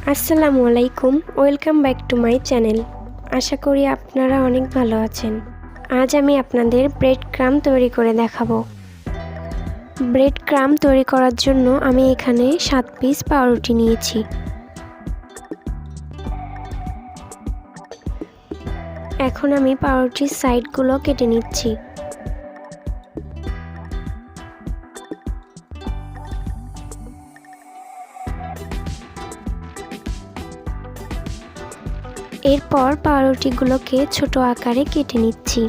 আসসালামু আলাইকুম, welcome back to my channel. আশা করি আপনারা অনেক ভালো আছেন। আজ আমি আপনাদের ব্রেড ক্রাম্ব তৈরি করে দেখাবো। ব্রেড ক্রাম্ব তৈরি করার জন্য আমি এখানে 7 পিস পাউরুটি নিয়েছি। এখন আমি পাউরুটির সাইডগুলো কেটে নিচ্ছি। এরপর পাউরুটিগুলোকে ছোট আকারে কেটে নিচ্ছি।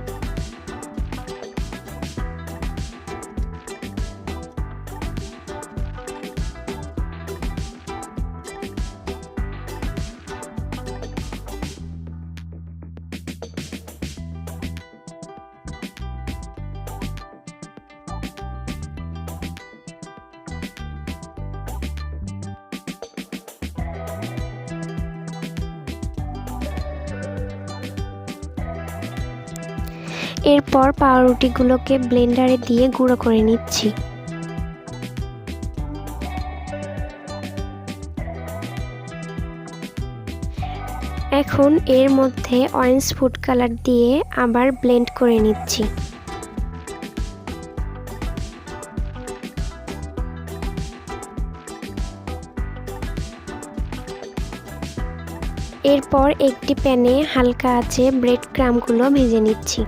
এরপর পাউরুটিগুলোকে ব্লেন্ডারে দিয়ে গুঁড়ো করে নিচ্ছি। এখন এর মধ্যে অরেঞ্জ ফুড কালার দিয়ে আবার ব্লেন্ড করে নিচ্ছি। এরপর একটি প্যানে হালকা আঁচে ব্রেড ক্রাম্বগুলো ভেজে নিচ্ছি।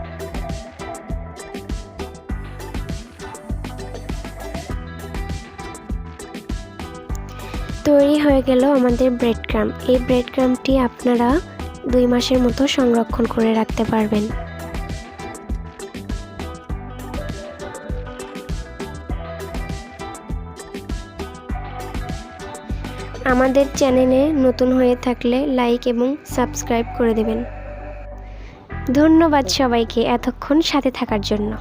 তৈরি হয়ে গেল আমাদের ব্রেড ক্রাম্ব। এই ব্রেড ক্রাম্বটি আপনারা 2 মাসের মতো সংরক্ষণ করে রাখতে পারবেন। আমাদের চ্যানেলে নতুন হয়ে থাকলে লাইক এবং সাবস্ক্রাইব করে দেবেন। ধন্যবাদ সবাইকে এতক্ষণ সাথে থাকার জন্য।